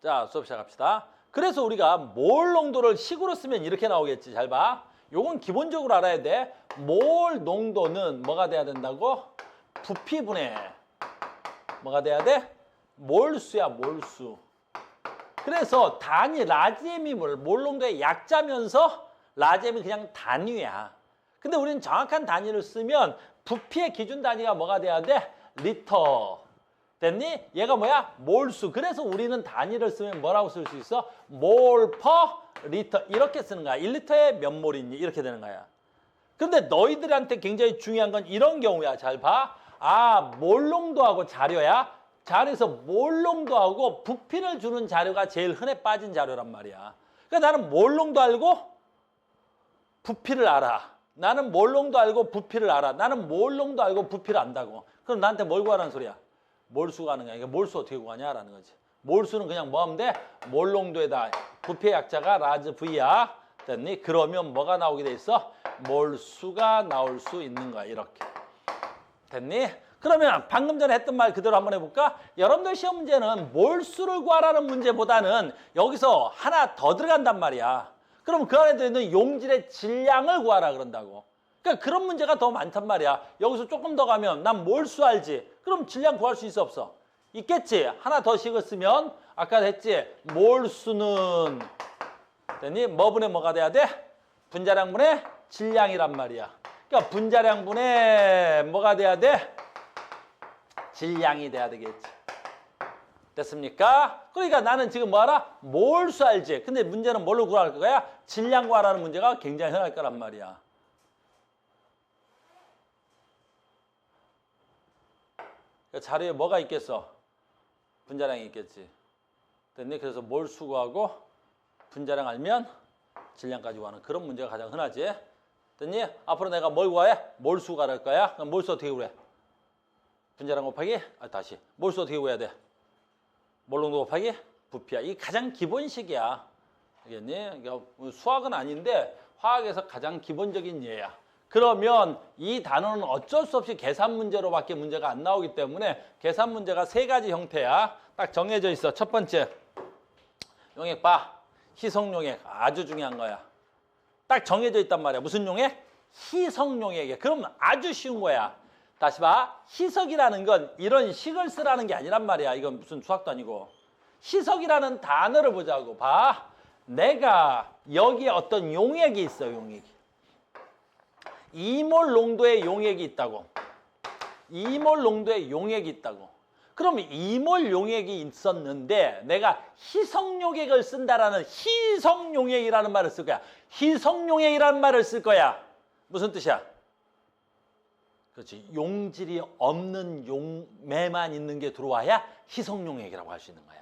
자, 수업 시작합시다. 그래서 우리가 몰 농도를 식으로 쓰면 이렇게 나오겠지. 잘 봐. 요건 기본적으로 알아야 돼. 몰 농도는 뭐가 돼야 된다고? 부피분의 뭐가 돼야 돼? 몰수야, 몰수. 그래서 단위, 라지엠이 몰 농도의 약자면서 라지엠이 그냥 단위야. 근데 우리는 정확한 단위를 쓰면 부피의 기준 단위가 뭐가 돼야 돼? 리터. 됐니? 얘가 뭐야? 몰수. 그래서 우리는 단위를 쓰면 뭐라고 쓸 수 있어? 몰 퍼 리터. 이렇게 쓰는 거야. 1리터에 몇 몰이니? 이렇게 되는 거야. 근데 너희들한테 굉장히 중요한 건 이런 경우야. 잘 봐. 아, 몰 농도하고 자료야. 자료에서 몰 농도하고 부피를 주는 자료가 제일 흔해 빠진 자료란 말이야. 그러니까 나는 몰 농도 알고 부피를 알아. 나는 몰 농도 알고 부피를 알아. 나는 몰 농도 알고 부피를 안다고. 그럼 나한테 뭘 구하라는 소리야? 몰수 가는 거야. 이게 몰수 어떻게 구하냐라는 거지. 몰수는 그냥 뭐 하면 돼? 몰 농도에다 부피의 약자가 라즈 V야. 됐니? 그러면 뭐가 나오게 돼 있어? 몰수가 나올 수 있는 거야. 이렇게. 됐니? 그러면 방금 전에 했던 말 그대로 한번 해볼까? 여러분들 시험 문제는 몰수를 구하라는 문제보다는 여기서 하나 더 들어간단 말이야. 그럼 그 안에 들어있는 용질의 질량을 구하라 그런다고. 그러니까 그런 문제가 더 많단 말이야. 여기서 조금 더 가면 난 몰수 알지? 그럼 질량 구할 수 있어 없어? 있겠지? 하나 더 식을 쓰면 아까 했지? 몰수는 됐니? 뭐분의 뭐가 돼야 돼? 분자량분의 질량이란 말이야. 그러니까 분자량분의 뭐가 돼야 돼? 질량이 돼야 되겠지. 됐습니까? 그러니까 나는 지금 뭐 알아? 몰수 알지? 근데 문제는 뭘로 구할 거야? 질량 구하라는 문제가 굉장히 흔할 거란 말이야. 자료에 뭐가 있겠어? 분자량이 있겠지. 됐니? 그래서 몰수 구하고 분자량 알면 질량까지 구하는 그런 문제가 가장 흔하지. 됐니? 앞으로 내가 뭘 구해? 몰수 구할 거야. 그럼 몰수 어떻게 구해? 분자량 곱하기? 다시. 몰수 어떻게 구해야 돼? 몰 농도 곱하기? 부피야. 이게 가장 기본식이야. 알겠니? 그러니까 수학은 아닌데 화학에서 가장 기본적인 예야. 그러면 이 단어는 어쩔 수 없이 계산 문제로밖에 문제가 안 나오기 때문에 계산 문제가 세 가지 형태야. 딱 정해져 있어. 첫 번째, 용액 봐. 희석용액. 아주 중요한 거야. 딱 정해져 있단 말이야. 무슨 용액? 희석용액이야. 그럼 아주 쉬운 거야. 다시 봐. 희석이라는 건 이런 식을 쓰라는 게 아니란 말이야. 이건 무슨 수학도 아니고. 희석이라는 단어를 보자고. 봐. 내가 여기에 어떤 용액이 있어. 용액이. 2몰 농도의 용액이 있다고. 2몰 농도의 용액이 있다고. 그럼 2몰 용액이 있었는데 내가 희석용액을 쓴다라는 희석용액이라는 말을 쓸 거야. 희석용액이라는 말을 쓸 거야. 무슨 뜻이야? 그렇지. 용질이 없는 용매만 있는 게 들어와야 희석용액이라고 할 수 있는 거야.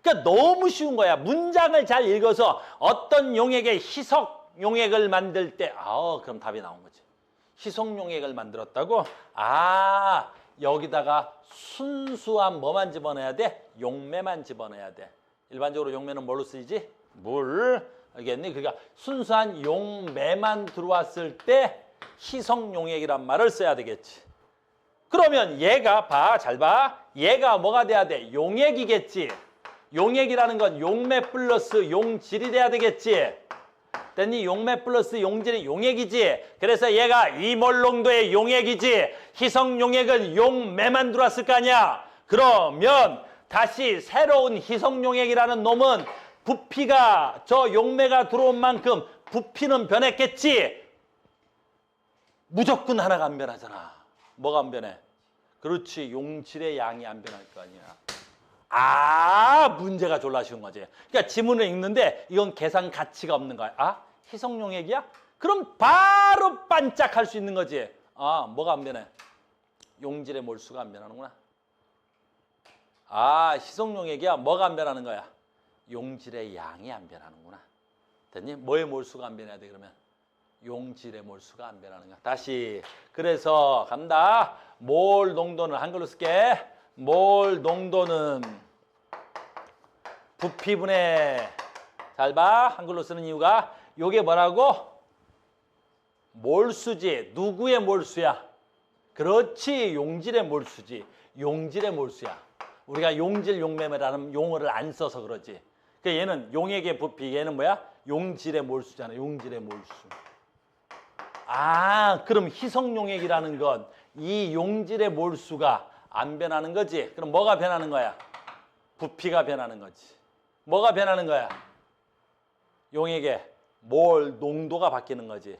그러니까 너무 쉬운 거야. 문장을 잘 읽어서 어떤 용액의 희석용액을 만들 때 그럼 답이 나온 거지. 희석용액을 만들었다고? 여기다가 순수한 뭐만 집어넣어야 돼? 용매만 집어넣어야 돼. 일반적으로 용매는 뭘로 쓰이지? 물. 알겠니? 그러니까 순수한 용매만 들어왔을 때 희석용액이란 말을 써야 되겠지. 그러면 얘가 봐, 잘 봐. 얘가 뭐가 돼야 돼? 용액이겠지. 용액이라는 건 용매 플러스 용질이 돼야 되겠지. 됐니? 용매 플러스 용질이 용액이지. 그래서 얘가 2몰 농도의 용액이지. 희석용액은 용매만 들어왔을 거 아니야. 그러면 다시 새로운 희석용액이라는 놈은 부피가 저 용매가 들어온 만큼 부피는 변했겠지. 무조건 하나가 안 변하잖아. 뭐가 안 변해? 그렇지. 용질의 양이 안 변할 거 아니야. 문제가 졸라 쉬운 거지. 그러니까 지문을 읽는데 이건 계산 가치가 없는 거야. 희석용액이야? 그럼 바로 반짝할 수 있는 거지. 뭐가 안 변해? 용질의 몰수가 안 변하는구나. 희석용액이야? 뭐가 안 변하는 거야? 용질의 양이 안 변하는구나. 됐니? 뭐의 몰수가 안 변해야 돼 그러면? 용질의 몰수가 안 변하는 거야. 다시. 그래서 간다. 몰 농도는 한글로 쓸게. 몰 농도는 부피분의 잘 봐. 한글로 쓰는 이유가 요게 뭐라고? 몰수지. 누구의 몰수야? 그렇지. 용질의 몰수지. 용질의 몰수야. 우리가 용질 용매매라는 용어를 안 써서 그러지. 그러니까 얘는 용액의 부피, 얘는 뭐야? 용질의 몰수잖아. 용질의 몰수. 아, 그럼 희석용액이라는 건 이 용질의 몰수가 안 변하는 거지. 그럼 뭐가 변하는 거야? 부피가 변하는 거지. 뭐가 변하는 거야? 용액의 몰 농도가 바뀌는 거지.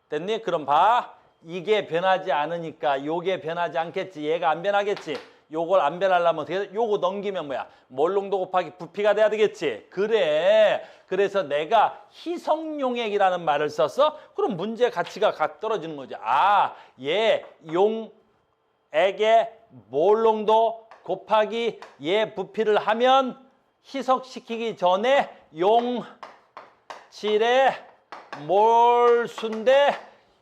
됐니? 그럼 봐. 이게 변하지 않으니까 요게 변하지 않겠지. 얘가 안 변하겠지. 요걸 안 변하려면 어떻게 돼? 요거 넘기면 뭐야? 몰 농도 곱하기 부피가 돼야 되겠지. 그래. 그래서 내가 희석용액이라는 말을 썼어? 그럼 문제 가치가 각 떨어지는 거지. 아, 얘 용액의 몰 농도 곱하기 얘 부피를 하면 희석시키기 전에 용질의 몰수인데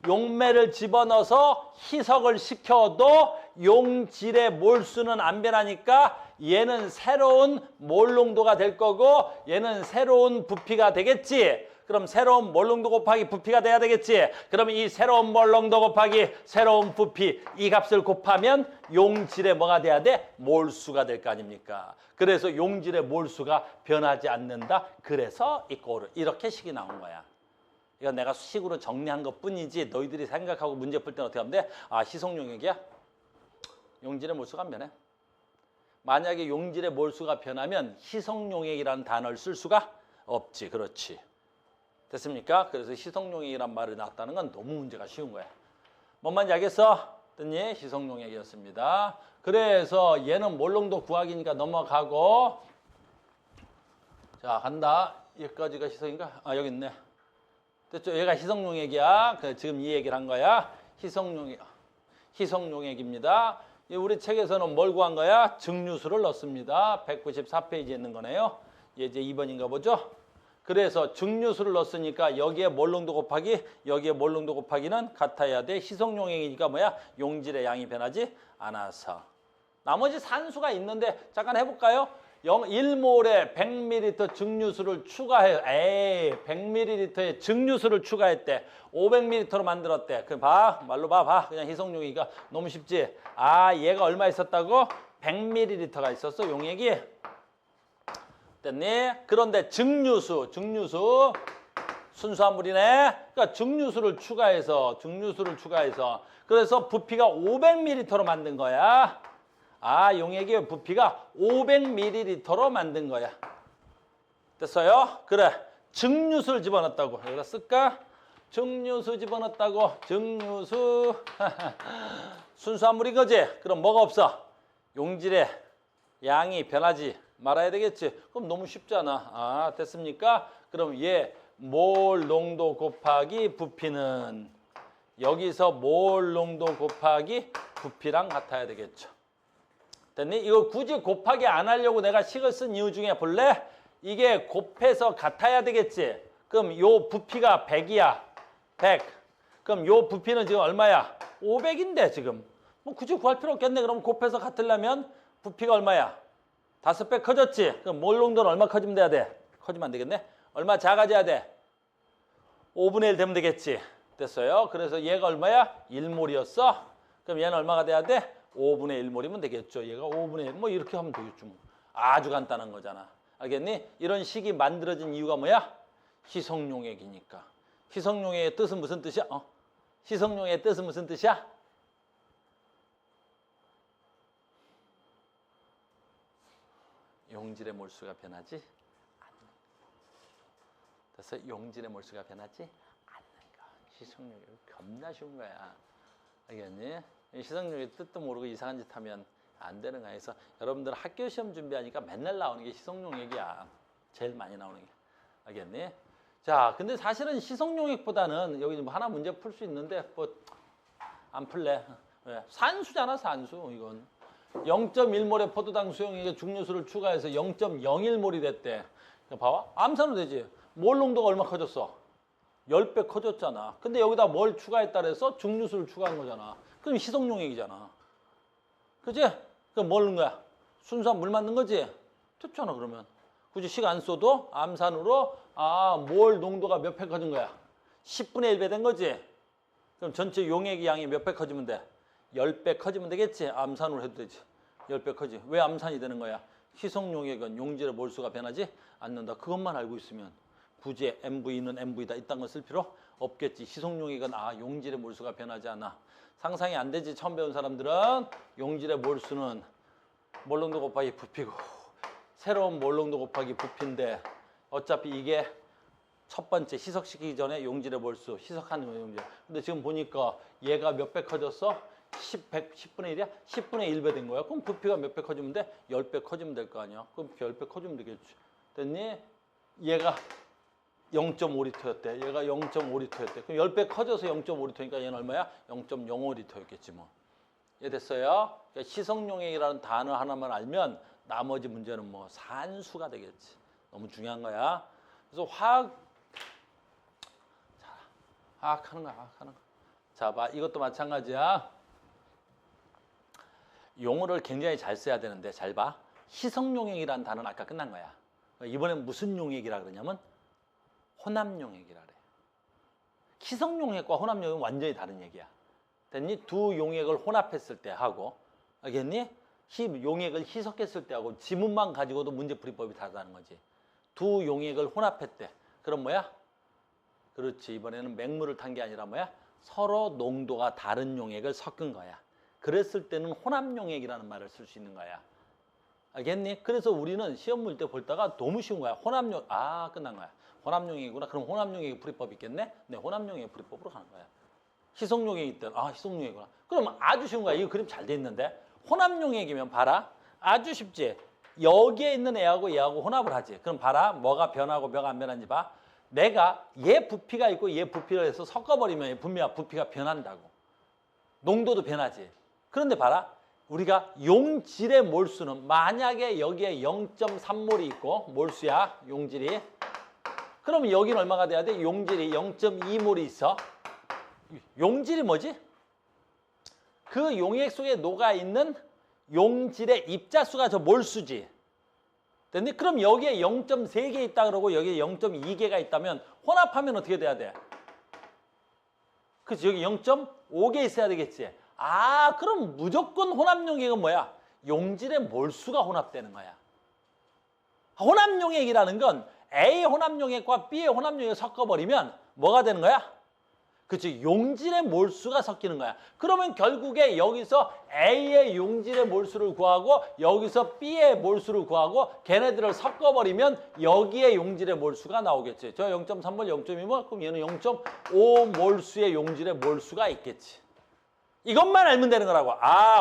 용매를 집어넣어서 희석을 시켜도 용질의 몰수는 안 변하니까 얘는 새로운 몰 농도가 될 거고 얘는 새로운 부피가 되겠지. 그럼 새로운 몰 농도 곱하기 부피가 돼야 되겠지. 그럼 이 새로운 몰 농도 곱하기 새로운 부피 이 값을 곱하면 용질의 뭐가 돼야 돼? 몰수가 될 거 아닙니까? 그래서 용질의 몰수가 변하지 않는다. 그래서 이렇게 식이 나온 거야. 이건 내가 식으로 정리한 것뿐이지 너희들이 생각하고 문제 풀 때는 어떻게 하면 돼? 아, 희석용액이야? 용질의 몰수가 안 변해. 만약에 용질의 몰수가 변하면 희석용액이라는 단어를 쓸 수가 없지. 그렇지. 됐습니까? 그래서 희석용액이란 말이 나왔다는 건 너무 문제가 쉬운 거야. 뭔 말인지 알겠어? 됐니? 희석용액이었습니다. 그래서 얘는 몰 농도 구하기니까 넘어가고 자, 간다. 여기까지가 희석인가? 아, 여기 있네. 됐죠? 얘가 희석용액이야. 지금 이 얘기를 한 거야. 희석용액입니다. 우리 책에서는 뭘 구한 거야? 증류수를 넣습니다. 194페이지에 있는 거네요. 얘 이제 2번인가 보죠? 그래서 증류수를 넣었으니까 여기에 몰 농도 곱하기 여기에 몰 농도 곱하기는 같아야 돼. 희석용액이니까 뭐야? 용질의 양이 변하지 않아서. 나머지 산수가 있는데 잠깐 해볼까요? 1몰에 100ml 증류수를 추가해요. 100ml의 증류수를 추가했대. 500ml로 만들었대. 그럼 봐. 말로 봐. 그냥 희석용이니까 너무 쉽지? 아, 얘가 얼마 있었다고? 100ml가 있었어, 용액이. 됐니? 그런데 증류수. 순수화물이네. 그러니까 증류수를 추가해서 그래서 부피가 500ml로 만든 거야. 아, 용액의 부피가 500ml로 만든 거야. 됐어요? 그래. 증류수를 집어넣었다고. 여기다 쓸까? 증류수 집어넣었다고. 증류수. 순수화물인 거지? 그럼 뭐가 없어? 용질의 양이 변하지 말아야 되겠지? 그럼 너무 쉽잖아. 아, 됐습니까? 그럼 얘 몰 농도 곱하기 부피는 여기서 몰 농도 곱하기 부피랑 같아야 되겠죠. 됐니? 이거 굳이 곱하기 안 하려고 내가 식을 쓴 이유 중에 볼래? 이게 곱해서 같아야 되겠지? 그럼 요 부피가 100이야. 100. 그럼 요 부피는 지금 얼마야? 500인데 지금. 뭐 굳이 구할 필요 없겠네. 그럼 곱해서 같으려면 부피가 얼마야? 5배 커졌지? 그럼 몰 농도는 얼마 커지면 돼야 돼? 커지면 안 되겠네? 얼마 작아져야 돼? 5분의 1 되면 되겠지? 됐어요? 그래서 얘가 얼마야? 1몰이었어? 그럼 얘는 얼마가 돼야 돼? 5분의 1몰이면 되겠죠. 얘가 5분의 1. 뭐 이렇게 하면 되겠죠. 뭐. 아주 간단한 거잖아. 알겠니? 이런 식이 만들어진 이유가 뭐야? 희석용액이니까. 희석용액의 뜻은 무슨 뜻이야? 희석용액의 뜻은 무슨 뜻이야? 용질의 몰수가 변하지 않는 거. 그래서 용질의 몰수가 변하지 않는 거. 희석용액 겁나 쉬운 거야. 알겠니? 희석용액의 뜻도 모르고 이상한 짓 하면 안 되는 거야. 그래서 여러분들 학교 시험 준비하니까 맨날 나오는 게 희석용액이야. 제일 많이 나오는 게. 알겠니? 자, 근데 사실은 희석용액보다는 여기 뭐 하나 문제 풀 수 있는데 뭐 안 풀래. 왜? 산수잖아, 산수. 이건 0.1몰의 포도당 수용액에 중류수를 추가해서 0.01몰이 됐대. 봐봐. 암산으로 되지. 몰 농도가 얼마 커졌어? 10배 커졌잖아. 근데 여기다 뭘 추가했다 그래서 중류수를 추가한 거잖아. 그럼 희석용액이잖아. 그치? 그럼 뭘 넣은 거야? 순수한 물 만든 거지? 됐잖아, 그러면. 굳이 식 안 써도 암산으로 몰 농도가 몇 배 커진 거야? 10분의 1배 된 거지? 그럼 전체 용액의 양이 몇 배 커지면 돼? 10배 커지면 되겠지? 암산으로 해도 되지. 10배 커지. 왜 암산이 되는 거야? 희석 용액은 용질의 몰수가 변하지 않는다. 그것만 알고 있으면 굳이 MV는 MV다 이딴 거 쓸 필요 없겠지. 희석 용액은 용질의 몰수가 변하지 않아. 상상이 안 되지. 처음 배운 사람들은 용질의 몰수는 몰농도 곱하기 부피고 새로운 몰농도 곱하기 부피인데 어차피 이게 첫 번째 희석시키기 전에 용질의 몰수, 희석하는 용질. 근데 지금 보니까 얘가 몇 배 커졌어? 10분의 1이야? 10분의 1배 된 거야. 그럼 부피가 몇 배 커지면 돼? 10배 커지면 될 거 아니야. 그럼 10배 커지면 되겠지. 됐니? 얘가 0.5리터였대. 얘가 0.5리터였대. 그럼 10배 커져서 0.5리터니까 얘는 얼마야? 0.05리터였겠지 뭐. 이해 됐어요? 그러니까 희석용액이라는 단어 하나만 알면 나머지 문제는 뭐 산수가 되겠지. 너무 중요한 거야. 그래서 화학하는 거야. 자, 봐. 이것도 마찬가지야. 용어를 굉장히 잘 써야 되는데 잘 봐. 희석용액이라는 단어는 아까 끝난 거야. 이번엔 무슨 용액이라 그러냐면 혼합용액이라 그래. 희석용액과 혼합용액은 완전히 다른 얘기야. 됐니? 두 용액을 혼합했을 때 하고, 알겠니? 용액을 희석했을 때 하고 지문만 가지고도 문제풀이법이 다르다는 거지. 두 용액을 혼합했대. 그럼 뭐야? 그렇지. 이번에는 맹물을 탄 게 아니라 뭐야? 서로 농도가 다른 용액을 섞은 거야. 그랬을 때는 혼합용액이라는 말을 쓸 수 있는 거야. 알겠니? 그래서 우리는 시험 볼 때 볼다가 너무 쉬운 거야. 끝난 거야. 혼합용액이구나. 그럼 혼합용액 풀이법 있겠네? 네, 혼합용액 풀이법으로 가는 거야. 희석용액이 있대. 희석용액이구나. 그럼 아주 쉬운 거야. 이거 그림 잘 돼 있는데. 혼합용액이면 봐라. 아주 쉽지. 여기에 있는 애하고 얘하고 혼합을 하지. 그럼 봐라. 뭐가 변하고 뭐가 안 변하는지 봐. 내가 얘 부피가 있고 얘 부피를 해서 섞어버리면 분명 부피가 변한다고. 농도도 변하지. 그런데 봐라. 우리가 용질의 몰수는 만약에 여기에 0.3몰이 있고 몰수야. 용질이. 그러면 여기는 얼마가 돼야 돼? 용질이 0.2몰이 있어. 용질이 뭐지? 그 용액 속에 녹아있는 용질의 입자수가 저 몰수지. 됐니? 그럼 여기에 0.3개 있다 그러고 여기에 0.2개가 있다면 혼합하면 어떻게 돼야 돼? 그치? 여기 0.5개 있어야 되겠지. 그럼 무조건 혼합용액은 뭐야? 용질의 몰수가 혼합되는 거야. 혼합용액이라는 건 A 혼합용액과 B의 혼합용액을 섞어버리면 뭐가 되는 거야? 그치? 용질의 몰수가 섞이는 거야. 그러면 결국에 여기서 A의 용질의 몰수를 구하고 여기서 B의 몰수를 구하고 걔네들을 섞어버리면 여기에 용질의 몰수가 나오겠지. 저 0.3몰, 0.2몰, 그럼 얘는 0.5몰수의 용질의 몰수가 있겠지. 이것만 알면 되는 거라고.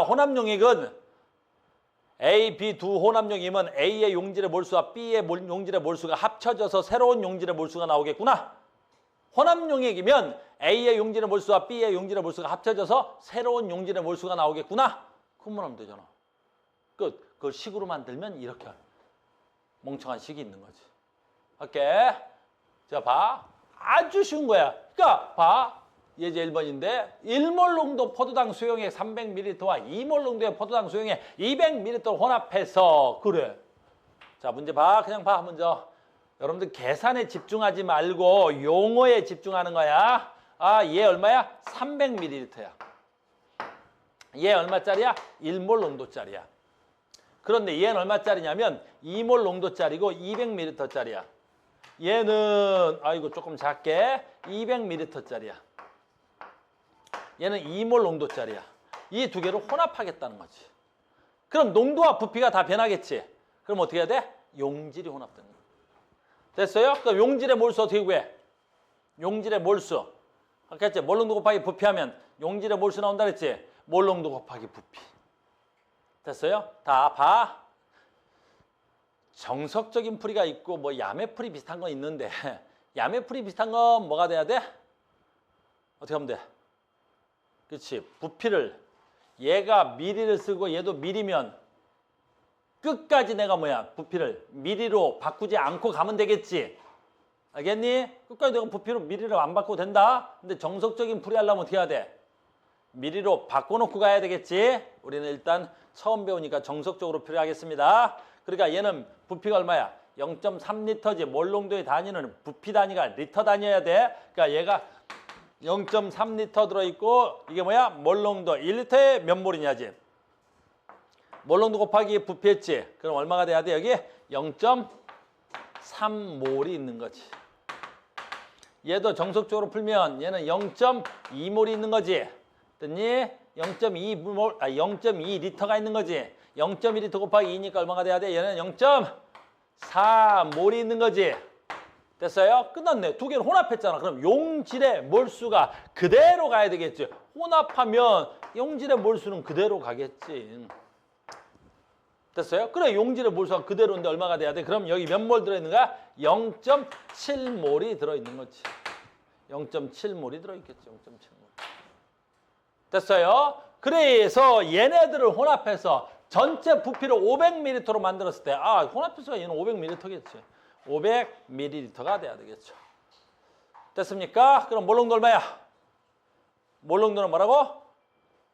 혼합용액은 A, B 두 혼합용액이면 A의 용질의 몰수와 B의 용질의 몰수가 합쳐져서 새로운 용질의 몰수가 나오겠구나. 혼합용액이면 A의 용질의 몰수와 B의 용질의 몰수가 합쳐져서 새로운 용질의 몰수가 나오겠구나. 그것만 하면 되잖아. 끝. 그걸 식으로 만들면 이렇게 멍청한 식이 있는 거지. 오케이. 자, 봐. 아주 쉬운 거야. 그러니까 봐. 예제 1번인데 1몰 농도 포도당 수용액 300ml와 2몰 농도의 포도당 수용액 200ml 혼합해서 그래. 자, 문제 봐. 그냥 봐. 먼저. 여러분들 계산에 집중하지 말고 용어에 집중하는 거야. 얘 얼마야? 300ml야. 얘 얼마짜리야? 1몰 농도짜리야. 그런데 얘는 얼마짜리냐면 2몰 농도짜리고 200ml짜리야. 얘는 조금 작게 200ml짜리야. 얘는 2몰 농도짜리야. 이 두 개를 혼합하겠다는 거지. 그럼 농도와 부피가 다 변하겠지. 그럼 어떻게 해야 돼? 용질이 혼합되는 거야. 됐어요? 그럼 용질의 몰수 어떻게 구해? 용질의 몰수. 아까 했지? 몰농도 곱하기 부피하면 용질의 몰수 나온다 그랬지? 몰농도 곱하기 부피. 됐어요? 다 봐. 정석적인 풀이가 있고 뭐 야매풀이 비슷한 건 있는데 야매풀이 비슷한 건 뭐가 돼야 돼? 어떻게 하면 돼? 그렇지. 부피를 얘가 미리를 쓰고 얘도 미리면 끝까지 내가 부피를 미리로 바꾸지 않고 가면 되겠지. 알겠니? 끝까지 내가 부피로 미리를 안 바꿔도 된다. 근데 정석적인 풀이 하려면 어떻게 해야 돼? 미리로 바꿔놓고 가야 되겠지. 우리는 일단 처음 배우니까 정석적으로 풀이하겠습니다. 그러니까 얘는 부피가 얼마야? 0.3리터지. 몰농도의 단위는 부피 단위가 리터 단위여야 돼. 그러니까 얘가 0.3리터 들어있고 이게 몰농도 1리터에 몇 몰이냐지. 몰농도 곱하기 부피했지. 그럼 얼마가 돼야 돼? 여기 0.3몰이 있는 거지. 얘도 정석적으로 풀면 얘는 0.2몰이 있는 거지. 됐니? 0.2몰, 0.2리터가 있는 거지. 0.2리터 곱하기 2니까 얼마가 돼야 돼? 얘는 0.4몰이 있는 거지. 됐어요? 끝났네. 두 개를 혼합했잖아. 그럼 용질의 몰수가 그대로 가야 되겠지. 혼합하면 용질의 몰수는 그대로 가겠지. 됐어요? 그래, 용질의 몰수가 그대로인데 얼마가 돼야 돼? 그럼 여기 몇 몰 들어있는가? 0.7몰이 들어있는 거지. 0.7몰이 들어있겠지. 0.7몰. 됐어요? 그래서 얘네들을 혼합해서 전체 부피를 500ml로 만들었을 때 혼합해서 얘는 500ml겠지. 500ml가 돼야 되겠죠. 됐습니까? 그럼 몰농도 얼마야? 몰농도는 뭐라고?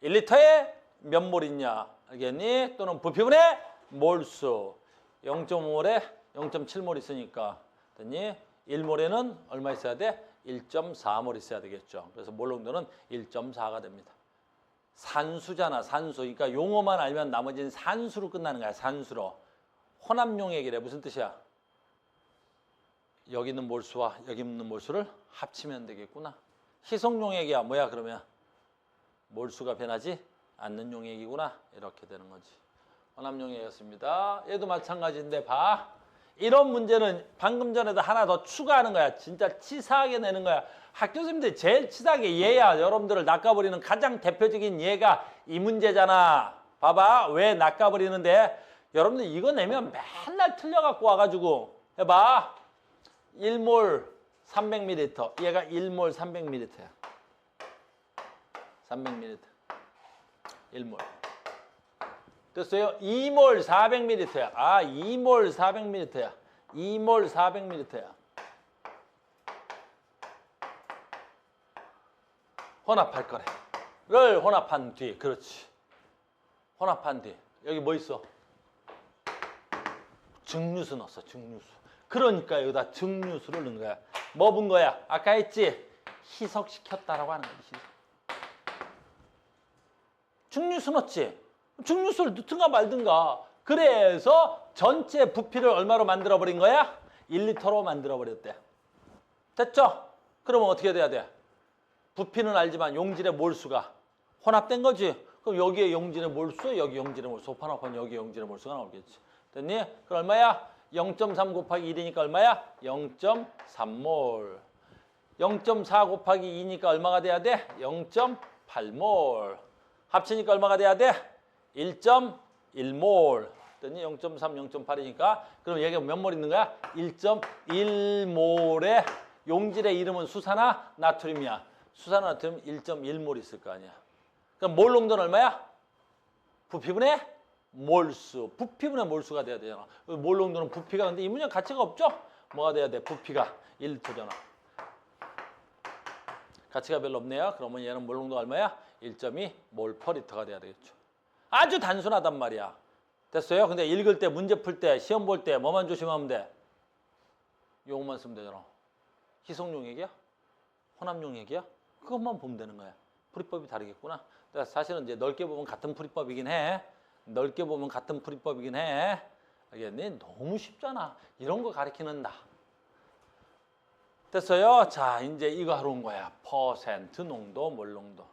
1리터에 몇 몰 있냐? 알겠니? 또는 부피분의 몰수. 0.5몰에 0.7몰 있으니까. 됐니? 1몰에는 얼마 있어야 돼? 1.4몰 있어야 되겠죠. 그래서 몰농도는 1.4가 됩니다. 산수잖아, 산수. 그러니까 용어만 알면 나머지는 산수로 끝나는 거야, 산수로. 혼합용액이래. 무슨 뜻이야? 여기 있는 몰수와 여기 있는 몰수를 합치면 되겠구나. 희석용액이야. 뭐야 그러면? 몰수가 변하지 않는 용액이구나. 이렇게 되는 거지. 혼합용액이었습니다. 얘도 마찬가지인데 봐. 이런 문제는 방금 전에도 하나 더 추가하는 거야. 진짜 치사하게 내는 거야. 학교 선생님들이 제일 치사하게 얘야. 여러분들을 낚아버리는 가장 대표적인 얘가 이 문제잖아. 봐봐. 왜 낚아버리는데? 여러분들 이거 내면 맨날 틀려갖고 와가지고 해봐. 1몰 300ml. 얘가 1몰 300ml야. 300ml. 1몰. 됐어요? 2몰 400ml야. 2몰 400ml야. 2몰 400ml야. 혼합할 거래를 혼합한 뒤. 그렇지. 혼합한 뒤. 여기 뭐 있어? 증류수 넣었어. 증류수. 그러니까 여기다 증류수를 넣은 거야. 뭐 본 거야? 아까 했지? 희석시켰다라고 하는 거야. 희석. 증류수 넣었지? 증류수를 넣든가 말든가. 그래서 전체 부피를 얼마로 만들어버린 거야? 1리터로 만들어버렸대. 됐죠? 그러면 어떻게 돼야 돼? 부피는 알지만 용질의 몰수가 혼합된 거지. 그럼 여기에 용질의 몰수, 여기 용질의 몰수. 혼합하면 여기 용질의 몰수가 나오겠지. 됐니? 그럼 얼마야? 0.3 곱하기 1이니까 얼마야? 0.3몰. 0.4 곱하기 2니까 얼마가 돼야 돼? 0.8몰. 합치니까 얼마가 돼야 돼? 1.1몰. 됐니? 0.3, 0.8이니까. 그럼 얘가 몇 몰 있는 거야? 1.1몰의 용질의 이름은 수산화 나트륨이야. 수산화 나트륨 1.1몰 있을 거 아니야. 그럼 몰 농도는 얼마야? 부피분의 몰수. 부피분의 몰수가 돼야 되잖아. 몰 농도는 부피가 근데 이 문제 가치가 없죠? 뭐가 돼야 돼? 부피가 1리터잖아. 가치가 별로 없네요. 그러면 얘는 몰 농도가 얼마야? 1.2 몰 퍼 리터가 돼야 되겠죠. 아주 단순하단 말이야. 됐어요? 근데 읽을 때, 문제 풀 때, 시험 볼 때 뭐만 조심하면 돼? 요것만 쓰면 되잖아. 희석용액이야? 혼합용액이야? 그것만 보면 되는 거야. 풀이법이 다르겠구나. 사실은 이제 넓게 보면 같은 풀이법이긴 해. 넓게 보면 같은 풀이법이긴 해. 알겠니? 너무 쉽잖아. 이런 거 가르치는 나. 됐어요? 자, 이제 이거 하러 온 거야. 퍼센트 농도, 몰 농도.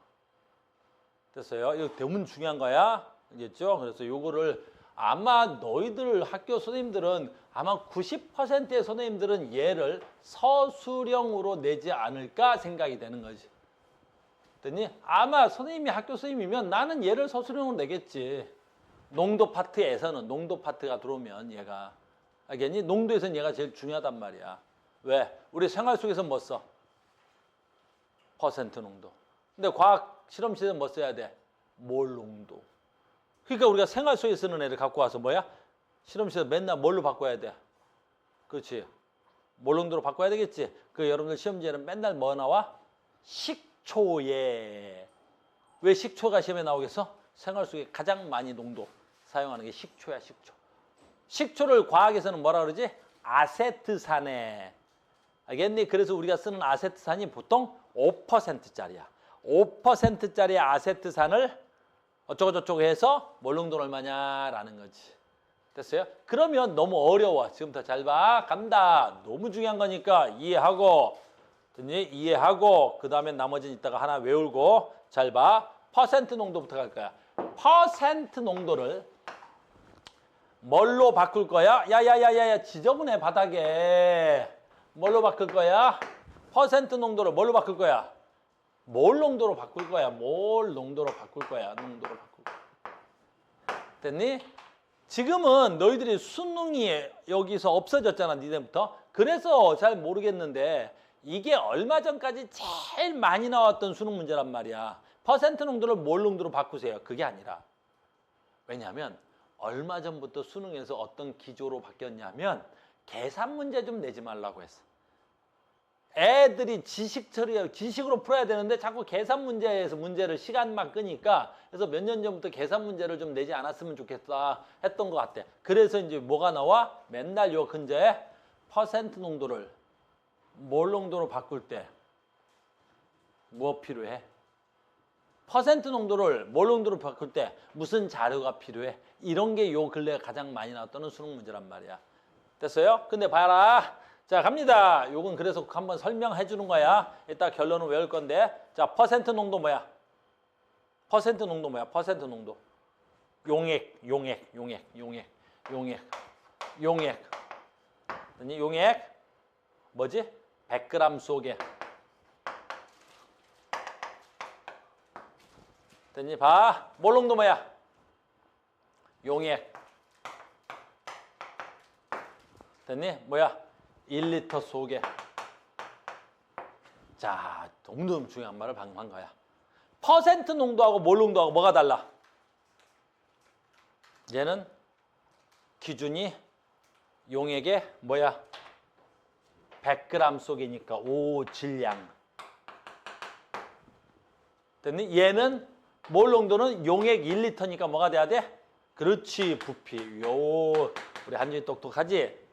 됐어요? 이거 대문 중요한 거야. 알겠죠? 그래서 요거를 아마 너희들 학교 선생님들은 아마 90%의 선생님들은 얘를 서술형으로 내지 않을까 생각이 되는 거지. 됐니? 아마 선생님이 학교 선생님이면 나는 얘를 서술형으로 내겠지. 농도 파트에서는 농도 파트가 들어오면 얘가 알겠니? 농도에서는 얘가 제일 중요하단 말이야. 왜? 우리 생활 속에서 뭐 써? 퍼센트 농도. 근데 과학 실험실에서 뭐 써야 돼? 몰 농도. 그러니까 우리가 생활 속에 쓰는 애를 갖고 와서 뭐야? 실험실에서 맨날 뭘로 바꿔야 돼? 그렇지. 몰 농도로 바꿔야 되겠지. 그 여러분들 시험지에는 맨날 뭐 나와? 식초에. 왜 식초가 시험에 나오겠어? 생활 속에 가장 많이 농도 사용하는 게 식초야, 식초. 식초를 과학에서는 뭐라 그러지? 아세트산에. 알겠니? 그래서 우리가 쓰는 아세트산이 보통 5%짜리야. 5%짜리 아세트산을 어쩌고 저쩌고 해서 몰 농도는 얼마냐라는 거지. 됐어요? 그러면 너무 어려워. 지금부터 잘 봐. 간다. 너무 중요한 거니까 이해하고, 이해하고, 그 다음에 나머지는 이따가 하나 외우고, 잘 봐. 퍼센트 농도부터 갈 거야. 퍼센트 농도를 뭘로 바꿀 거야? 야야야야야, 지저분해 바닥에. 뭘로 바꿀 거야? 퍼센트 농도를 뭘로 바꿀 거야? 몰 농도로 바꿀 거야. 몰 농도로 바꿀 거야. 농도로 바꿀 거야. 됐니? 지금은 너희들이 수능이 여기서 없어졌잖아, 니네부터. 그래서 잘 모르겠는데 이게 얼마 전까지 제일 많이 나왔던 수능 문제란 말이야. 퍼센트 농도를 몰 농도로 바꾸세요. 그게 아니라. 왜냐하면 얼마 전부터 수능에서 어떤 기조로 바뀌었냐면 계산 문제 좀 내지 말라고 했어. 애들이 지식으로 풀어야 되는데 자꾸 계산 문제에서 문제를 시간만 끄니까 그래서 몇 년 전부터 계산 문제를 좀 내지 않았으면 좋겠다 했던 것 같아. 그래서 이제 뭐가 나와? 맨날 요 근처에 퍼센트 농도를 몰 농도로 바꿀 때 뭐 필요해? 퍼센트 농도를 몰 농도로 바꿀 때 무슨 자료가 필요해? 이런 게 요 근래에 가장 많이 나왔던 수능 문제란 말이야. 됐어요? 근데 봐라. 자, 갑니다. 요건 그래서 한번 설명해 주는 거야. 이따 결론은 외울 건데. 자, 퍼센트 농도 뭐야? 퍼센트 농도 뭐야? 퍼센트 농도. 용액. 아니, 용액. 뭐지? 100g 속에. 됐니? 봐. 몰 농도 뭐야? 용액. 됐니? 뭐야? 1리터 속에. 자, 너무 중요한 말을 방금 한 거야. 퍼센트 농도하고 몰 농도하고 뭐가 달라? 얘는 기준이 용액의 뭐야? 100g 속이니까 질량. 됐니? 얘는 몰 농도는 용액 1리터니까 뭐가 돼야 돼? 그렇지, 부피. 우리 한준이 똑똑하지?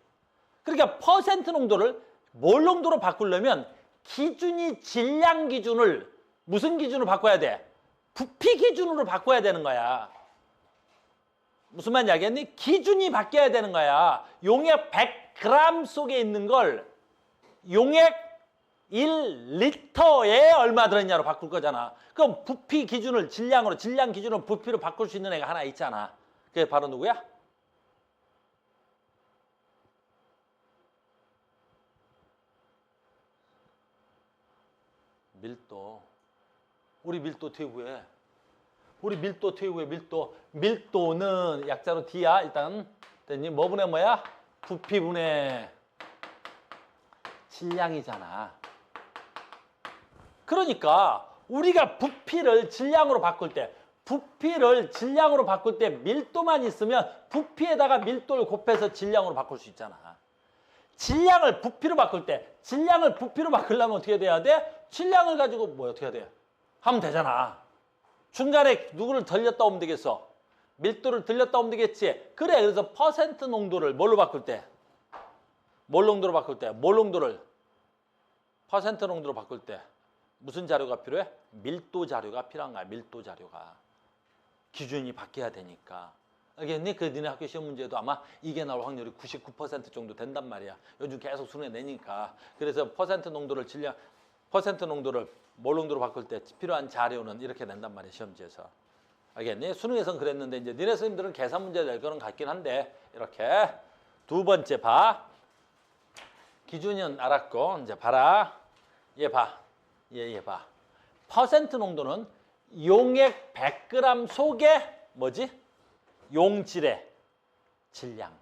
그러니까 퍼센트 농도를 몰 농도로 바꾸려면 기준이 질량 기준을 무슨 기준으로 바꿔야 돼? 부피 기준으로 바꿔야 되는 거야. 무슨 말인지 알겠니? 기준이 바뀌어야 되는 거야. 용액 100g 속에 있는 걸 용액 1리터에 얼마 들었냐로 바꿀 거잖아. 그럼 부피 기준을 질량 기준으로 부피로 바꿀 수 있는 애가 하나 있잖아. 그게 바로 누구야? 밀도. 우리 밀도 퇴후에. 밀도는 약자로 D야. 일단 됐니? 뭐분의 뭐야? 부피분의 질량이잖아. 그러니까 우리가 부피를 질량으로 바꿀 때 밀도만 있으면 부피에다가 밀도를 곱해서 질량으로 바꿀 수 있잖아. 질량을 부피로 바꾸려면 어떻게 돼야 돼? 질량을 가지고 뭐 어떻게 해야 돼? 하면 되잖아. 중간에 누구를 들렸다 오면 되겠어? 밀도를 들렸다 오면 되겠지? 그래, 그래서 퍼센트 농도를 뭘로 바꿀 때? 몰 농도로 바꿀 때? 퍼센트 농도로 바꿀 때 무슨 자료가 필요해? 밀도 자료가 필요한 거야. 밀도 자료가. 기준이 바뀌어야 되니까. 알겠니? 그 니네 학교 시험 문제도 아마 이게 나올 확률이 99% 정도 된단 말이야. 요즘 계속 수능에 내니까. 그래서 퍼센트 농도를 몰 농도로 바꿀 때 필요한 자료는 이렇게 낸단 말이야, 시험지에서. 알겠니? 수능에서는 그랬는데 이제 니네 선생님들은 계산 문제 낼 거는 같긴 한데 이렇게. 두 번째 봐. 기준은 알았고 이제 봐라. 얘 봐. 얘 봐. 퍼센트 농도는 용액 100g 속에 뭐지? 용질의 질량.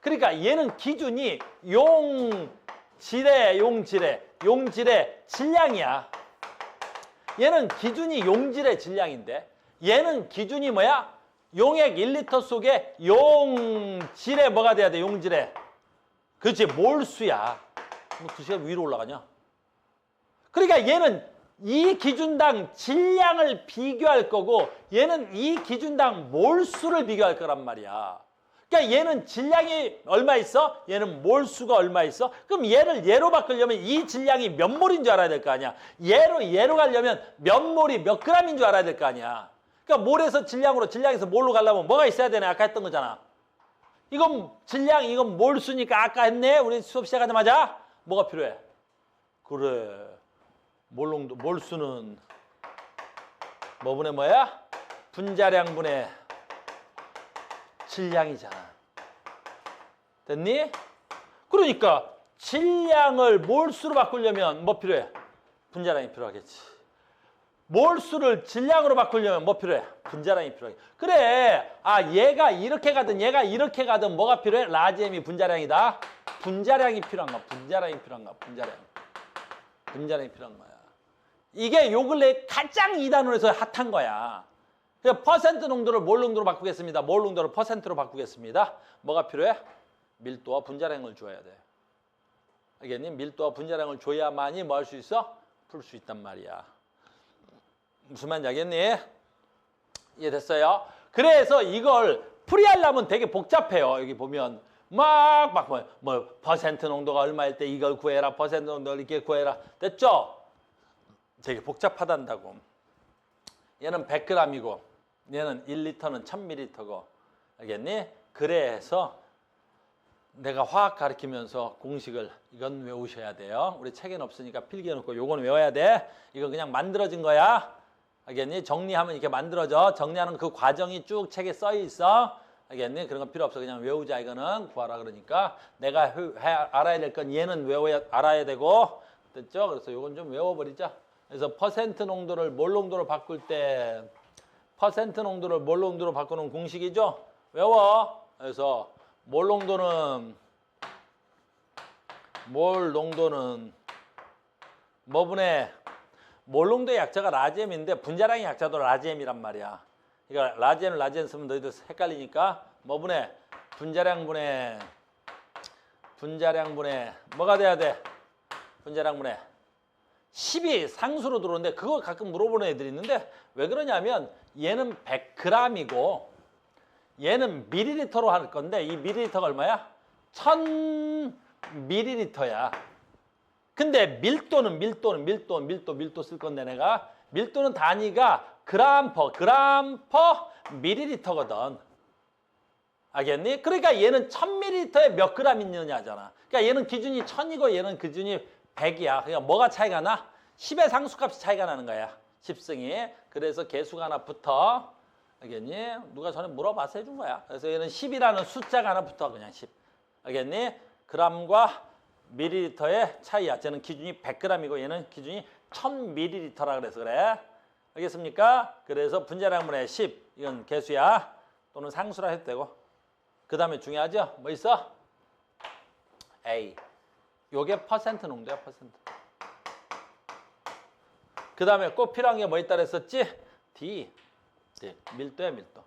그러니까 얘는 기준이 용질의 질량이야. 얘는 기준이 용질의 질량인데 얘는 기준이 뭐야? 용액 1리터 속에 용질의 뭐가 돼야 돼? 용질의. 그렇지, 몰수야. 뭐 2시간 위로 올라가냐? 그러니까 얘는 이 기준당 질량을 비교할 거고 얘는 이 기준당 몰수를 비교할 거란 말이야. 그러니까 얘는 질량이 얼마 있어? 얘는 몰수가 얼마 있어? 그럼 얘를 얘로 바꾸려면 이 질량이 몇 몰인 줄 알아야 될 거 아니야. 얘로 가려면 몇 몰이 몇 g인 줄 알아야 될 거 아니야. 그러니까 몰에서 질량으로, 질량에서 몰로 가려면 뭐가 있어야 되네. 아까 했던 거잖아. 이건 질량, 이건 몰수니까 아까 했네. 우리 수업 시작하자마자 뭐가 필요해? 그래. 몰농도, 몰수는 뭐 분의 뭐야? 분자량 분의 질량이잖아. 됐니? 그러니까 질량을 몰수로 바꾸려면 뭐 필요해? 분자량이 필요하겠지. 몰수를 질량으로 바꾸려면 뭐 필요해? 분자량이 필요해. 그래. 아, 얘가 이렇게 가든 얘가 이렇게 가든 뭐가 필요해? 라지엠이 분자량이다. 분자량이 필요한가? 분자량이 필요한가? 분자량이 필요한 거야. 이게 요 근래 가장 2단원에서 핫한 거야. 그러니까 퍼센트 농도를 몰 농도로 바꾸겠습니다. 몰 농도를 퍼센트로 바꾸겠습니다. 뭐가 필요해? 밀도와 분자량을 줘야 돼. 알겠니? 밀도와 분자량을 줘야만이 뭐 할 수 있어? 풀 수 있단 말이야. 무슨 말인지 알겠니? 이해됐어요? 그래서 이걸 풀이하려면 되게 복잡해요. 여기 보면 뭐 퍼센트 농도가 얼마일 때 이걸 구해라. 퍼센트 농도를 이렇게 구해라. 됐죠? 되게 복잡하단다고. 얘는 100g이고 얘는 1리터는 1000ml고. 알겠니? 그래서 내가 화학 가르치면서 공식을 이건 외우셔야 돼요. 우리 책에는 없으니까 필기해 놓고 요건 외워야 돼. 이건 그냥 만들어진 거야. 알겠니? 정리하면 이렇게 만들어져. 정리하는 그 과정이 쭉 책에 써 있어. 알겠니? 그런 건 필요 없어. 그냥 외우자. 이거는 구하라 그러니까. 내가 알아야 될 건 얘는 알아야 되고. 됐죠? 그래서 요건 좀 외워버리자. 그래서 퍼센트 농도를 몰 농도로 바꿀 때 퍼센트 농도를 몰 농도로 바꾸는 공식이죠? 외워. 그래서 몰 농도는 뭐 분의 몰 농도의 약자가 라지엠인데 분자량의 약자도 라지엠이란 말이야. 그러니까 라지엠 쓰면 너희들 헷갈리니까 뭐 분의 분자량 분의 뭐가 돼야 돼? 분자량 분의 10이 상수로 들어오는데 그거 가끔 물어보는 애들이 있는데 왜 그러냐면 얘는 100g이고 얘는 밀리리터로 할 건데 이 밀리리터가 얼마야? 1000ml야. 근데 밀도는 밀도 쓸 건데 내가 밀도는 단위가 그램 퍼 밀리리터거든. 알겠니? 그러니까 얘는 1000ml에 몇 그램 있느냐잖아. 그러니까 얘는 기준이 1000이고 얘는 기준이 100이야. 그러니까 뭐가 차이가 나? 10의 상수값이 차이가 나는 거야. 10승이. 그래서 개수가 하나 붙어. 알겠니? 누가 전에 물어봐서 해준 거야. 그래서 얘는 10이라는 숫자가 하나 붙어. 그냥 10. 알겠니? 그램과 밀리리터의 차이야. 쟤는 기준이 100g이고 얘는 기준이 1000ml라 그래서 그래. 알겠습니까? 그래서 분자량분의 10. 이건 개수야. 또는 상수라 해도 되고. 그 다음에 중요하죠? 뭐 있어? A. 요게 퍼센트 농도야, 퍼센트. 그 다음에 꼭 필요한 게 뭐 있다 그랬었지? D. 밀도야, 밀도.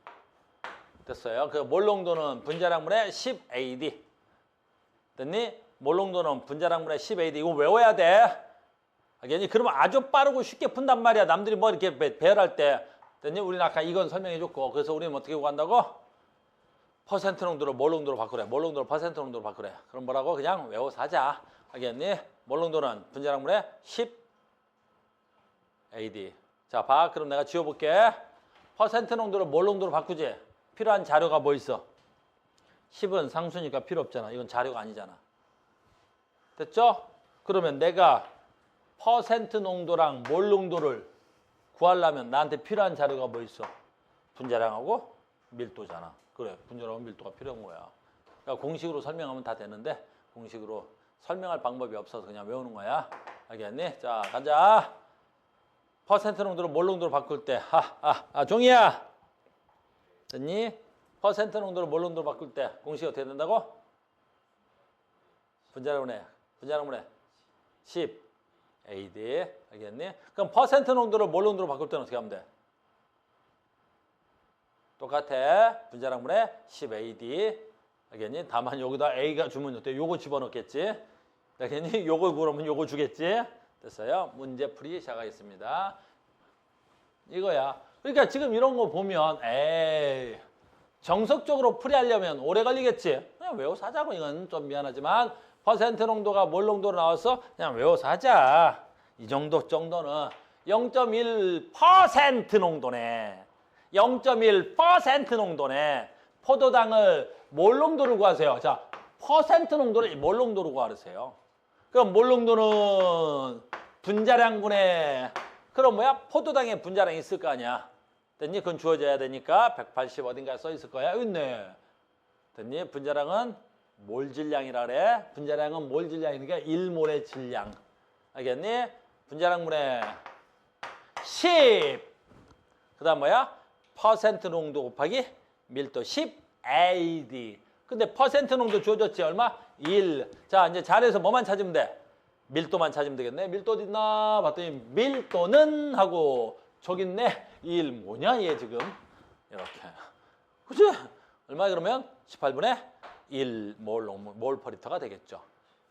됐어요. 그 몰 농도는 분자량분의 10AD. 됐니? 몰 농도는 분자량분의 10AD. 이거 외워야 돼. 알겠니? 그러면 아주 빠르고 쉽게 푼단 말이야. 남들이 뭐 이렇게 배열할 때. 됐니? 우리는 아까 이건 설명해줬고. 그래서 우리는 어떻게 구한다고? 퍼센트 농도를 몰 농도로 바꾸래. 몰 농도를 퍼센트 농도로 바꾸래. 그럼 뭐라고? 그냥 외워서 하자. 알겠니? 몰 농도는 분자량분의 10AD. 자, 봐. 그럼 내가 지워볼게. 퍼센트 농도를 몰 농도로 바꾸지. 필요한 자료가 뭐 있어? 10은 상수니까 필요 없잖아. 이건 자료가 아니잖아. 됐죠? 그러면 내가 퍼센트 농도랑 몰 농도를 구하려면 나한테 필요한 자료가 뭐 있어? 분자량하고 밀도잖아. 그래, 분자량하고 밀도가 필요한 거야. 그러니까 공식으로 설명하면 다 되는데 공식으로 설명할 방법이 없어서 그냥 외우는 거야. 알겠니? 자, 가자. 퍼센트 농도를 몰 농도로 바꿀 때 종이야. 됐니? 퍼센트 농도를 몰 농도로 바꿀 때 공식이 어떻게 된다고? 분자량분의 10 AD. 알겠니? 그럼 퍼센트 농도를 몰 농도로 바꿀 때는 어떻게 하면 돼? 똑같아. 분자량분의 10 AD. 알겠니? 다만 여기다 A가 주면 어때? 요거 집어넣겠지? 알겠니? 요거 그러면 요거 주겠지? 됐어요? 문제풀이 시작하겠습니다. 이거야. 그러니까 지금 이런 거 보면 에이 정석적으로 풀이하려면 오래 걸리겠지. 그냥 외워서 하자고. 이건 좀 미안하지만 퍼센트 농도가 몰 농도로 나와서 그냥 외워서 하자. 이 정도는 0.1% 농도네. 0.1% 농도네. 포도당을 몰 농도를 구하세요. 자, 퍼센트 농도를 몰 농도로 구하세요. 그럼 몰 농도는 분자량분의 그럼 뭐야? 포도당에 분자량이 있을 거 아니야. 됐니? 그건 주어져야 되니까 180 어딘가에 써 있을 거야. 여기 있네. 됐니? 분자량은 몰 질량이라 그래. 분자량은 몰 질량이니까 1몰의 질량. 알겠니? 분자량분의 10. 그 다음 뭐야? 퍼센트 농도 곱하기 밀도 10 AD. 근데 퍼센트 농도 주어졌지 얼마? 1. 자, 이제 자리에서 뭐만 찾으면 돼? 밀도만 찾으면 되겠네. 밀도 어디 있나 봤더니 밀도는 하고 저기 있네. 1 뭐냐 얘 지금. 이렇게. 그치? 얼마 그러면? 18분의 1 몰 퍼리터가 되겠죠.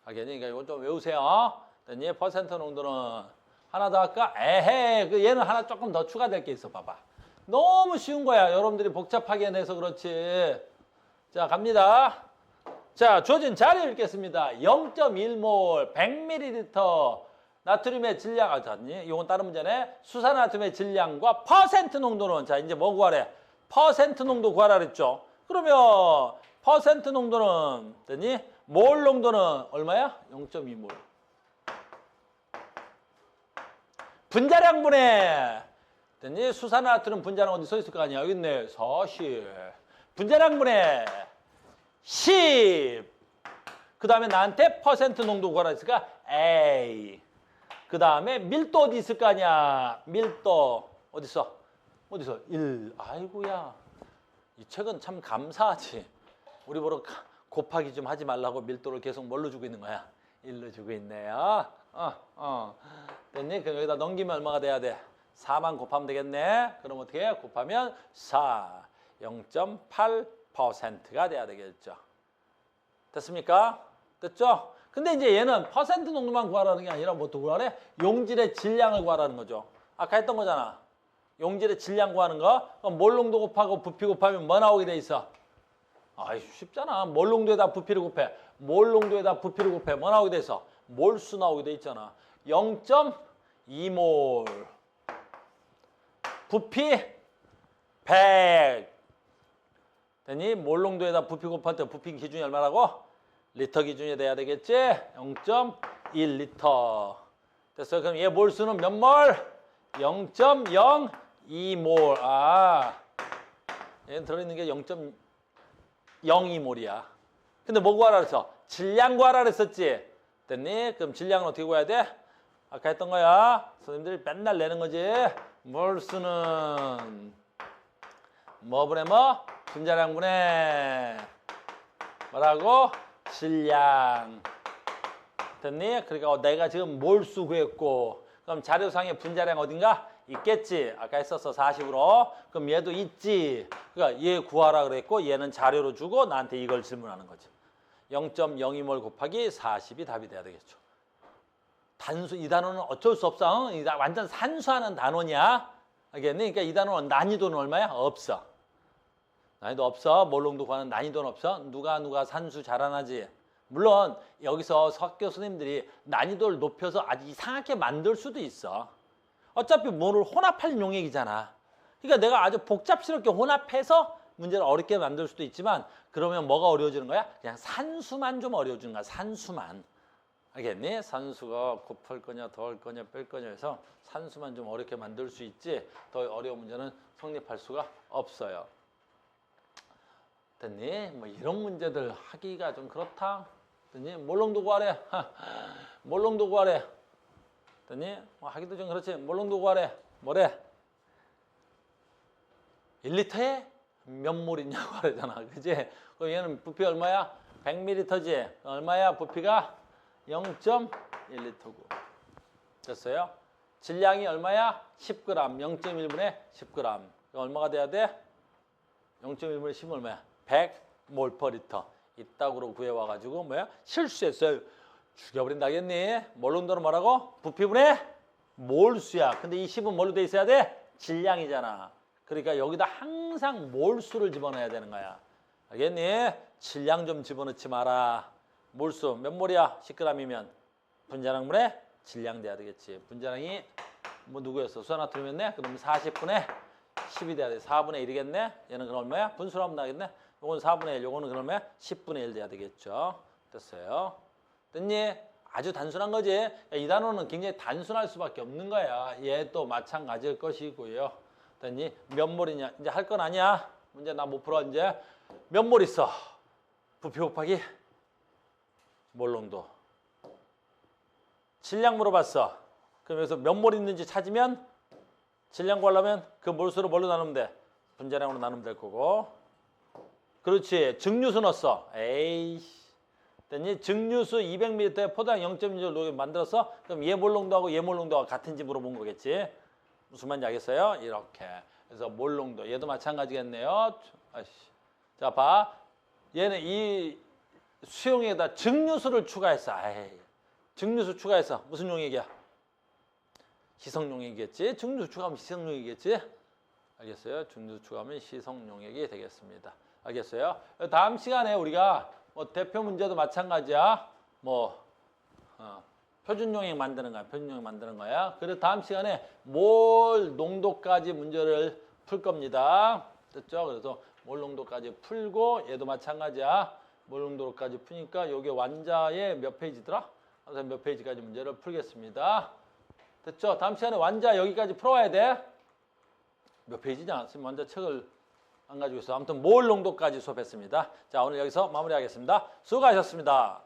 알겠니? 그러니까 이거 좀 외우세요. 됐니? 퍼센트 농도는 하나 더 할까? 에헤, 얘는 하나 조금 더 추가될 게 있어. 봐봐. 너무 쉬운 거야. 여러분들이 복잡하게 내서 그렇지. 자, 갑니다. 자, 주어진 자료 읽겠습니다. 0.1몰 100ml 나트륨의 질량, 이건 다른 문제네. 수산나트륨의 질량과 퍼센트 농도는, 자, 이제 뭐 구하래? 퍼센트 농도 구하라 그랬죠. 그러면 퍼센트 농도는, 됐니? 몰 농도는 얼마야? 0.2몰. 분자량분의, 됐니? 수산나트륨 분자량 어디 써 있을 거 아니야? 여기 있네. 40. 분자량분의 10. 그 다음에 나한테 퍼센트 농도 구하라 했으니까 A. 그 다음에 밀도 어디 있을 거 아니야? 밀도 어디 있어? 어디서? 1. 아이고야. 이 책은 참 감사하지. 우리 보러 곱하기 좀 하지 말라고 밀도를 계속 뭘로 주고 있는 거야? 1로 주고 있네요. 됐니? 그럼 여기다 넘기면 얼마가 돼야 돼? 4만 곱하면 되겠네. 그럼 어떻게 해? 곱하면 4. 0.8%가 돼야 되겠죠. 됐습니까? 됐죠? 근데 이제 얘는 퍼센트 농도만 구하라는 게 아니라 뭐 또 구하래? 용질의 질량을 구하라는 거죠. 아까 했던 거잖아. 용질의 질량 구하는 거. 그럼 몰 농도 곱하고 부피 곱하면 뭐 나오게 돼 있어? 아이 쉽잖아. 몰 농도에다 부피를 곱해. 몰 농도에다 부피를 곱해. 뭐 나오게 돼 있어? 몰수 나오게 돼 있잖아. 0.2몰. 부피 100. 됐니? 몰 농도에다 부피 곱할 때 부피 기준이 얼마라고? 리터 기준이 돼야 되겠지? 0.1리터. 됐어요? 그럼 얘 몰수는 몇 몰? 0.02몰. 아, 얘는 들어있는 게 0.02몰이야. 근데 뭐 구하라 그랬어? 질량 구하라 그랬었지? 됐니? 그럼 질량은 어떻게 구해야 돼? 아까 했던 거야. 선생님들이 맨날 내는 거지. 몰수는 뭐분의 뭐? 분자량분의 뭐라고? 질량. 됐니? 그러니까 내가 지금 몰수 구했고 그럼 자료상에 분자량 어딘가? 있겠지. 아까 했었어. 40으로. 그럼 얘도 있지. 그러니까 얘 구하라 그랬고 얘는 자료로 주고 나한테 이걸 질문하는 거지. 0.02몰 곱하기 40이 답이 돼야 되겠죠. 단수, 이 단어는 어쩔 수 없어. 완전 산수하는 단원이야. 알겠니? 그러니까 이 단어는 난이도는 얼마야? 없어. 난이도 없어. 몰 농도 구하는 난이도는 없어. 누가 산수 잘하나지. 물론 여기서 학교 선생님들이 난이도를 높여서 아주 이상하게 만들 수도 있어. 어차피 뭐를 혼합할 용액이잖아. 그러니까 내가 아주 복잡스럽게 혼합해서 문제를 어렵게 만들 수도 있지만 그러면 뭐가 어려워지는 거야? 그냥 산수만 좀 어려워지는 거야. 산수만. 알겠니? 산수가 곱할 거냐 더할 거냐 뺄 거냐 해서 산수만 좀 어렵게 만들 수 있지 더 어려운 문제는 성립할 수가 없어요. 됐니? 뭐 이런 문제들 하기가 좀 그렇다. 됐니? 몰 농도 구하래. 몰 농도 구하래. 됐니? 뭐 하기도 좀 그렇지. 몰 농도 구하래. 뭐래? 1리터에 몇 몰 있냐고 하잖아. 그지? 그럼 얘는 부피 얼마야? 100ml지. 얼마야? 부피가 0.1리터고. 됐어요? 질량이 얼마야? 10g. 0.1분의 10g. 얼마가 돼야 돼? 0.1분의 10은 얼마야? 100몰/리터. 이따구로 구해와가지고 뭐야? 실수했어요. 죽여버린다겠니? 몰 농도는 뭐라고? 부피분의 몰수야. 근데 이 10은 뭘로 돼 있어야 돼? 질량이잖아. 그러니까 여기다 항상 몰수를 집어넣어야 되는 거야. 알겠니? 질량 좀 집어넣지 마라. 몰수 몇 몰이야? 10g이면 분자량분의 질량 돼야 되겠지. 분자량이 뭐 누구였어? 수산나트륨이었네? 그럼 40분의 10이 돼야 돼. 4분의 1이겠네. 얘는 그럼 얼마야? 분수로 하면 나겠네. 요건 4분의 1, 요거는 그러면 10분의 1 돼야 되겠죠. 됐어요. 됐니? 아주 단순한 거지. 야, 이 단어는 굉장히 단순할 수밖에 없는 거야. 얘도 마찬가지일 것이고요. 됐니? 몇 몰이냐? 이제 할 건 아니야. 문제 나 못 풀어 이제. 몇 몰 있어? 부피 곱하기 몰농도. 질량 물어봤어. 그럼 여기서 몇 몰 있는지 찾으면 질량 구하려면 그 몰수를 뭘로 나누면 돼? 분자량으로 나누면 될 거고. 그렇지. 증류수 넣었어. 에이씨. 됐니? 증류수 200ml에 포도당 0.1을 만들었어? 그럼 얘 몰농도하고 얘 몰농도가 같은지 물어본 거겠지. 무슨 말인지 알겠어요? 이렇게. 그래서 몰농도. 얘도 마찬가지겠네요. 아이씨. 자, 봐. 얘는 이 수용액에다 증류수를 추가했어. 아이. 증류수 추가했어. 무슨 용액이야? 희석용액이겠지. 증류수 추가하면 희석용액이겠지. 알겠어요? 증류수 추가하면 희석용액이 되겠습니다. 알겠어요? 다음 시간에 우리가 뭐 대표 문제도 마찬가지야. 뭐 표준용액 만드는 거야. 표준용액 만드는 거야. 그래서 다음 시간에 몰 농도까지 문제를 풀 겁니다. 됐죠? 그래서 몰 농도까지 풀고 얘도 마찬가지야. 몰 농도까지 푸니까 요게 완자의 몇 페이지더라? 몇 페이지까지 문제를 풀겠습니다. 됐죠? 다음 시간에 완자 여기까지 풀어와야 돼. 몇 페이지냐? 지금 완자 책을 안 가지고 있어. 아무튼 몰 농도까지 수업했습니다. 자, 오늘 여기서 마무리하겠습니다. 수고하셨습니다.